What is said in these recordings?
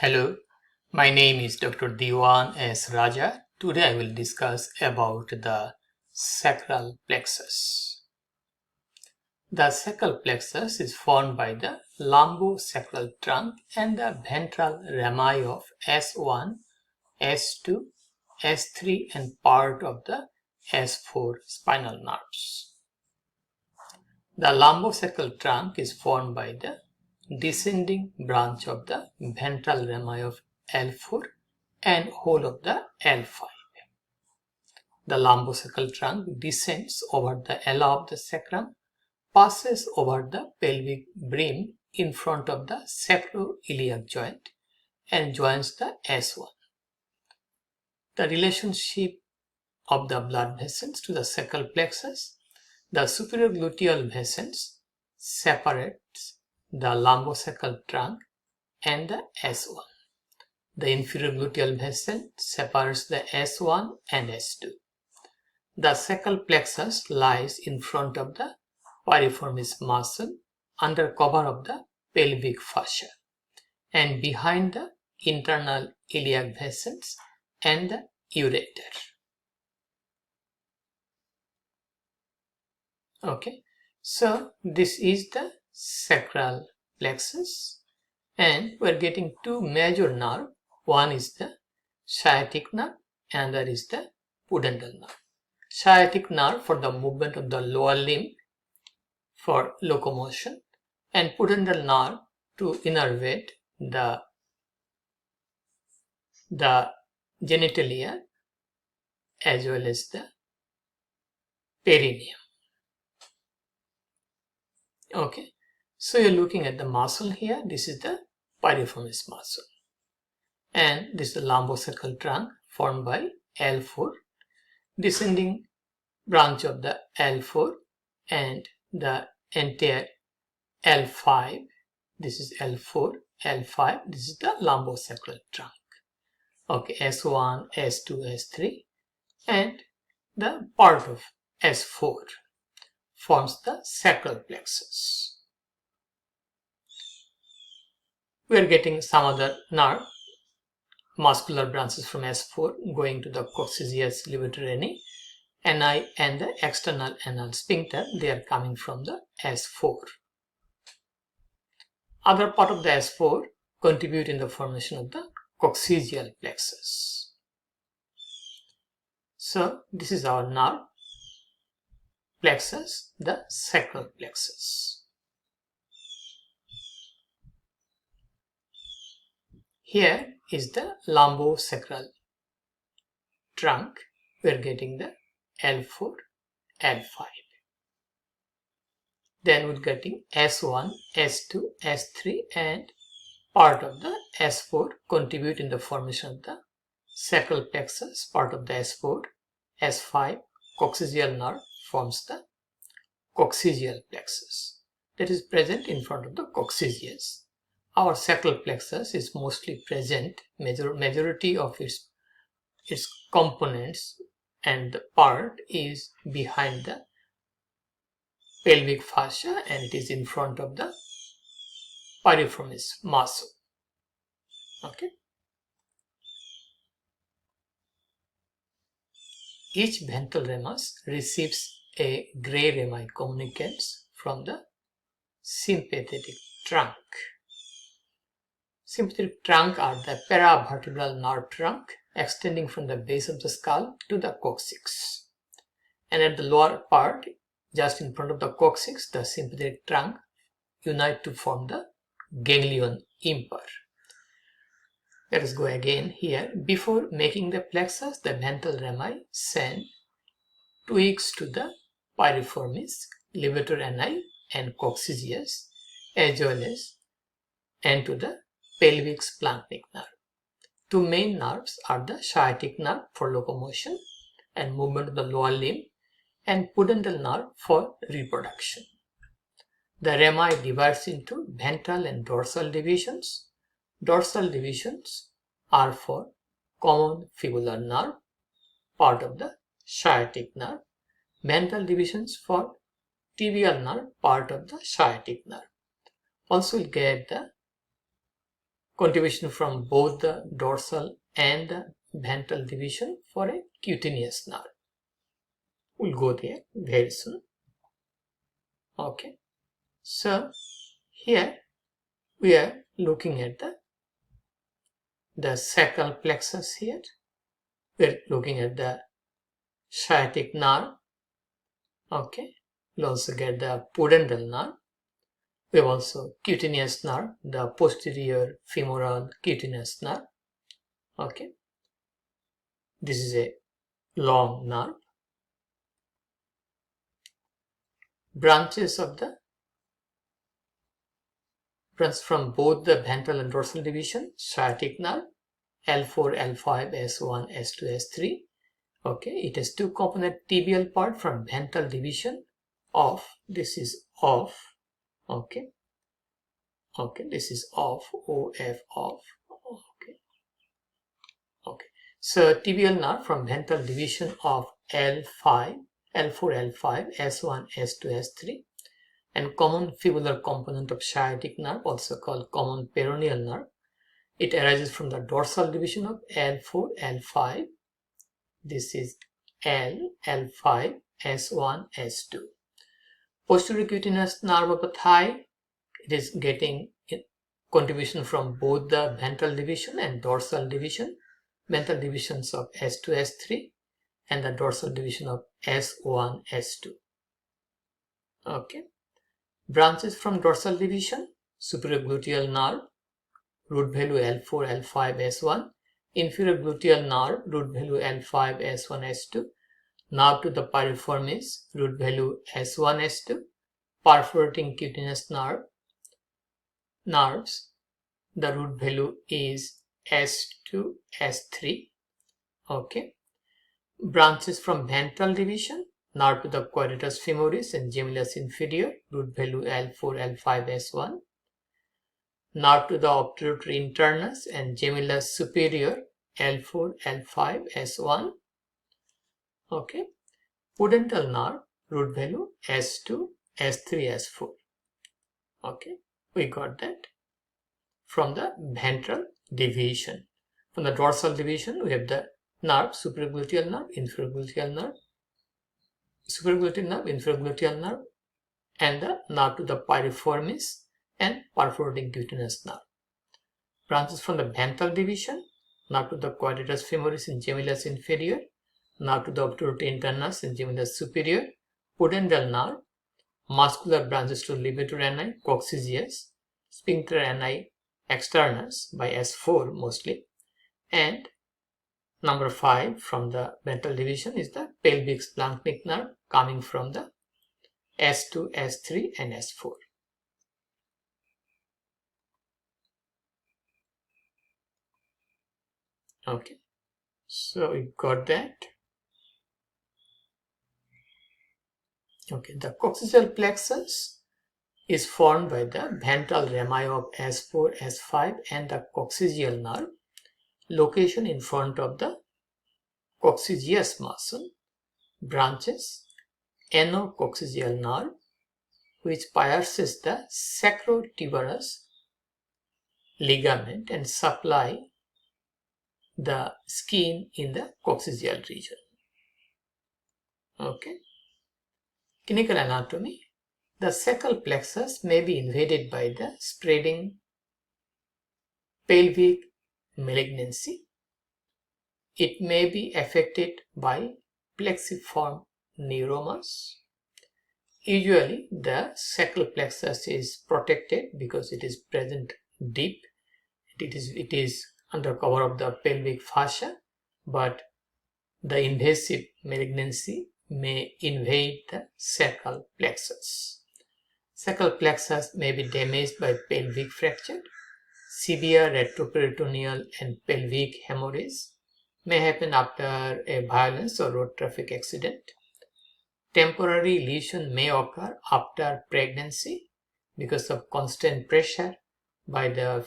Hello, my name is Dr. Dewan S. Raja. Today I will discuss about the sacral plexus. The sacral plexus is formed by the lumbosacral trunk and the ventral rami of S1, S2, S3 and part of the S4 spinal nerves. The lumbosacral trunk is formed by the descending branch of the ventral rami of L4 and whole of the L5. The lumbosacral trunk descends over the ala of the sacrum, passes over the pelvic brim in front of the sacroiliac joint and joins the S1. The relationship of the blood vessels to the sacral plexus. The superior gluteal vessels separates the lumbosacral trunk and the S1. The inferior gluteal vessel separates the S1 and S2. The sacral plexus lies in front of the piriformis muscle under cover of the pelvic fascia and behind the internal iliac vessels and the ureter. Okay, so this is the sacral plexus and we're getting two major nerves. One is the sciatic nerve and another is the pudendal nerve. Sciatic nerve for the movement of the lower limb for locomotion and pudendal nerve to innervate the genitalia as well as the perineum. Okay, so you're looking at the muscle here. This is the piriformis muscle and this is the lumbosacral trunk formed by L4, descending branch of the L4 and the entire L5. This is L4, L5. This is the lumbosacral trunk. Okay, S1, S2, S3 and the part of S4 forms the sacral plexus. We are getting some other nerve, muscular branches from S4 going to the coccygeus levator ani and the external anal sphincter. They are coming from the S4. Other part of the S4 contribute in the formation of the coccygeal plexus. So this is our nerve plexus, the sacral plexus. Here is the lumbosacral trunk. We are getting the L4, L5. Then we're getting S1, S2, S3 and part of the S4 contribute in the formation of the sacral plexus. Part of the S4, S5, coccygeal nerve forms the coccygeal plexus that is present in front of the coccygeus. Our sacral plexus is mostly present, majority of its components and the part is behind the pelvic fascia and it is in front of the piriformis muscle. Okay. Each ventral ramus receives a gray rami communicants from the sympathetic trunk. Sympathetic trunk are the paravertebral nerve trunk extending from the base of the skull to the coccyx. And at the lower part, just in front of the coccyx, the sympathetic trunk unite to form the ganglion impar. Let us go again here. Before making the plexus, the ventral rami send twigs to the piriformis, levator ani and coccygeus as well as and to the pelvic splanchnic nerve. Two main nerves are the sciatic nerve for locomotion and movement of the lower limb and pudendal nerve for reproduction. The rami divides into ventral and dorsal divisions. Dorsal divisions are for common fibular nerve, part of the sciatic nerve. Ventral divisions for tibial nerve, part of the sciatic nerve. Also we'll get the contribution from both the dorsal and the ventral division for a cutaneous nerve. We'll go there very soon. Okay, so here we are looking at the sacral plexus here. We're looking at the sciatic nerve. Okay, we'll also get the pudendal nerve. We have also cutaneous nerve, the posterior femoral cutaneous nerve. Okay, this is a long nerve. Branches from both the ventral and dorsal division, sciatic nerve, L4, L5, S1, S2, S3. Okay, it has two component tibial part from ventral division of, this is off. Okay, this is off, OF off. Okay, so tibial nerve from ventral division of L5, L4, L5, S1, S2, S3, and common fibular component of sciatic nerve, also called common peroneal nerve. It arises from the dorsal division of L4, L5. This is L, L5, S1, S2. Posterior cutaneous nerve of the thigh, it is getting contribution from both the ventral division and dorsal division. Ventral divisions of S2, S3 and the dorsal division of S1, S2. Okay. Branches from dorsal division, superior gluteal nerve, root value L4, L5, S1, inferior gluteal nerve, root value L5, S1, S2, nerve to the piriformis, root value S1, S2, perforating cutaneous nerves, the root value is S2, S3. Okay. Branches from ventral division, nerve to the quadratus femoris and gemellus inferior, root value L4, L5, S1. Nerve to the obturator internus and gemellus superior, L4, L5, S1. Okay. Pudendal nerve, root value S2, S3, S4. Okay, we got that from the ventral division. From the dorsal division, we have the nerve, superior gluteal nerve, inferior gluteal nerve, superior gluteal nerve, inferior gluteal nerve, and the nerve to the piriformis and perforating cutaneous nerve. Branches from the ventral division, nerve to the quadratus femoris and gemellus inferior, nerve to the obturator internus and gemellus superior, pudendal nerve, muscular branches to levator ani, coccygeus, sphincter ani externus by S4 mostly, and number 5 from the ventral division is the pelvic splanchnic nerve coming from the S2, S3 and S4. Okay, so we got that. Okay, the coccygeal plexus is formed by the ventral rami of S4, S5 and the coccygeal nerve. Location in front of the coccygeus muscle. Branches, anococcygeal nerve, which pierces the sacrotuberous ligament and supply the skin in the coccygeal region. Okay. Clinical anatomy. The sacral plexus may be invaded by the spreading pelvic malignancy. It may be affected by plexiform neuromas. Usually, the sacral plexus is protected because it is present deep. It is under cover of the pelvic fascia, but the invasive malignancy may invade the sacral plexus. Sacral plexus may be damaged by pelvic fracture. Severe retroperitoneal and pelvic hemorrhage may happen after a violence or road traffic accident. Temporary lesion may occur after pregnancy because of constant pressure by the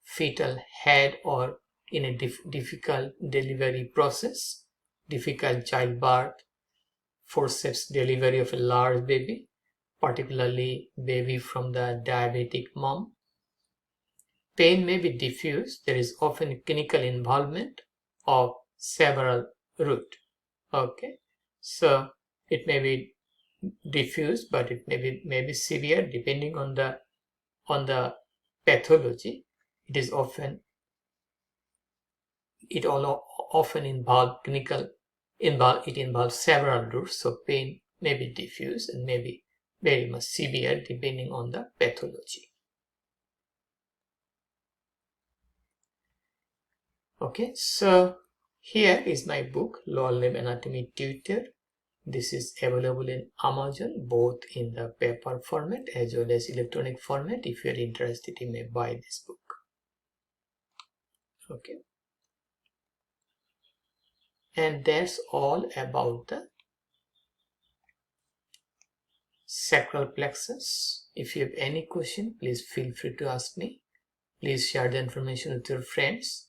fetal head or in a difficult delivery process, difficult childbirth, forceps delivery of a large baby, particularly baby from the diabetic mom. Pain may be diffuse. There is often clinical involvement of several root. Okay, so it may be diffuse, but it may be severe depending on the pathology. It often involves it involves several roots, so pain may be diffuse and may be very much severe depending on the pathology. Okay, so here is my book, Lower Limb Anatomy Tutor. This is available in Amazon, both in the paper format as well as electronic format. If you are interested, you may buy this book. Okay, and that's all about the sacral plexus. If you have any question, please feel free to ask me. Please share the information with your friends.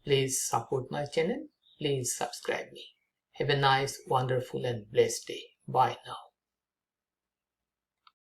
Please support my channel. Please subscribe me. Have a nice, wonderful and blessed day. Bye now.